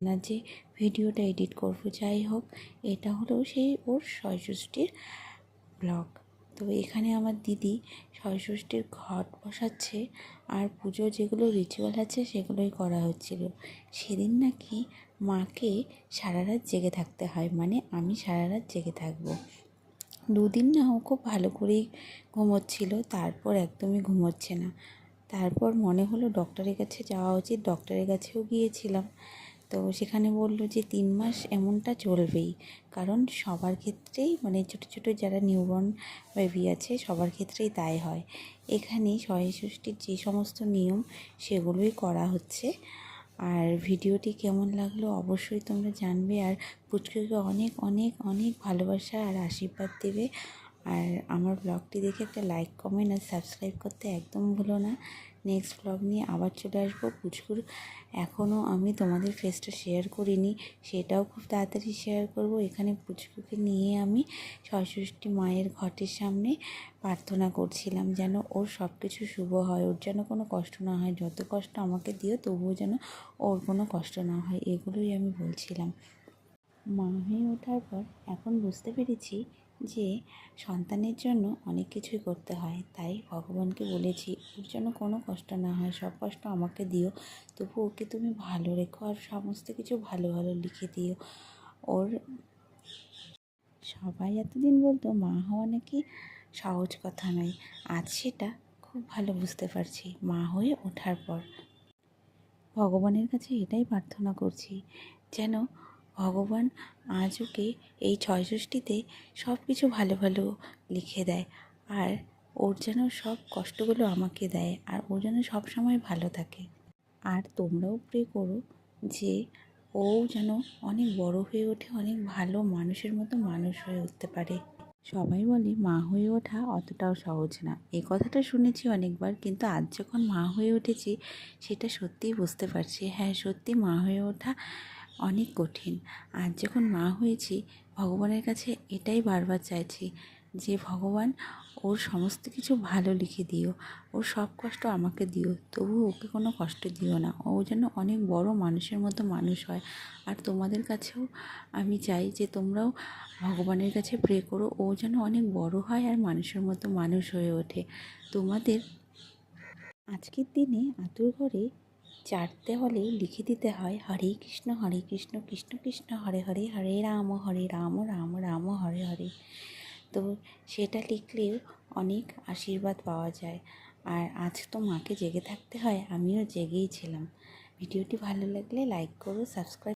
না যে ভিডিওটা এডিট করব। যাই হোক, এটা হলো সেই ওর ষষ্ঠীর ব্লগ। তো এখানে আমার দিদি ষষ্ঠীর ঘট বসাচ্ছে আর পুজো যেগুলো রিচুয়াল আছে সেগুলোই করা হচ্ছিল। সেদিন নাকি মাকে সারা রাত জেগে থাকতে হয়, মানে আমি সারা রাত জেগে থাকবো। দুদিন না ও খুব ভালো করেই ঘুমোচ্ছিল, তারপর একদমই ঘুমোচ্ছে না। তারপর মনে হলো ডক্টরের কাছে যাওয়া উচিত, ডক্টরের কাছেও গিয়েছিলাম। তো সেখানে বলল যে 3 মাস এমনটা চলবেই, কারণ সবার ক্ষেত্রেই মানে ছোটো ছোটো যারা নিউবর্ন বেবি আছে সবার ক্ষেত্রেই তাই হয়। এখানে ষষ্ঠীর যে সমস্ত নিয়ম সেগুলোই করা হচ্ছে। আর ভিডিওটি কেমন লাগলো অবশ্যই তোমরা জানবে, আর পুচকুকে অনেক অনেক অনেক ভালোবাসা আর আশীর্বাদ দেবে। আর আমার ব্লগটি দেখে একটা লাইক, কমেন্ট আর সাবস্ক্রাইব করতে একদম ভুলো না। নেক্সট ব্লগ নিয়ে আবার চলে আসবো। পুচকুর এখনও আমি তোমাদের ফেসটা শেয়ার করিনি, সেটাও খুব তাড়াতাড়ি শেয়ার করব। এখানে পুচকুকে নিয়ে আমি ষষ্ঠী মায়ের ঘটের সামনে প্রার্থনা করছিলাম যেন ওর সব কিছু শুভ হয়, ওর যেন কোনো কষ্ট না হয়। যত কষ্ট আমাকে দিও তবুও যেন ওর কোনো কষ্ট না হয়, এগুলোই আমি বলছিলাম। মা হয়ে ওঠার পর এখন বুঝতে পেরেছি যে সন্তানের জন্য অনেক কিছুই করতে হয়। তাই ভগবানকে বলেছি ওর যেন কোনো কষ্ট না হয়, সব কষ্ট আমাকে দিও, তবু ওকে তুমি ভালো রেখো আর সমস্ত কিছু ভালো ভালো লিখে দিও ওর। সবাই এতদিন বলতো মা হওয়া নাকি সহজ কথা নয়, আজ সেটা খুব ভালো বুঝতে পারছি মা হয়ে ওঠার পর। ভগবানের কাছে এটাই প্রার্থনা করছি যেন ভগবান আজ ওকে এই ষষ্ঠীতে সব কিছু ভালো ভালো লিখে দেয়, আর ওর যেন সব কষ্টগুলো আমাকে দেয়, আর ও যেন সবসময় ভালো থাকে। আর তোমরাও প্রে করো যে ও যেন অনেক বড় হয়ে ওঠে, অনেক ভালো মানুষের মতো মানুষ হয়ে উঠতে পারে। সবাই বলে মা হয়ে ওঠা অতটাও সহজ না, এই কথাটা শুনেছি অনেকবার, কিন্তু আজ যখন মা হয়ে উঠেছি সেটা সত্যিই বুঝতে পারছি। হ্যাঁ, সত্যি মা হয়ে ওঠা অনেক কঠিন। আজ যখন মা হয়েছি ভগবানের কাছে এটাই বারবার চাইছি যে ভগবান ওর সমস্ত কিছু ভালো লিখে দিও, ওর সব কষ্ট আমাকে দিও, তবু ওকে কোনো কষ্ট দিও না, ও যেন অনেক বড় মানুষের মতো মানুষ হয়। আর তোমাদের কাছেও আমি চাই যে তোমরাও ভগবানের কাছে প্রে করো ও যেন অনেক বড় হয় আর মানুষের মতো মানুষ হয়ে ওঠে। তোমাদের আজকের দিনে আতুর ঘরে 4 দেওয়ালে লিখে দিতে হয় হরে কৃষ্ণ কৃষ্ণ কৃষ্ণ হরে হরে, হরে রাম রাম রাম হরে হরে। তো সেটা লিখলেও অনেক আশীর্বাদ পাওয়া যায়। আর আজ তো মাকে জেগে থাকতে হয়, আমিও জেগেই ছিলাম। ভিডিওটি ভালো লাগলে লাইক করো, সাবস্ক্রাইব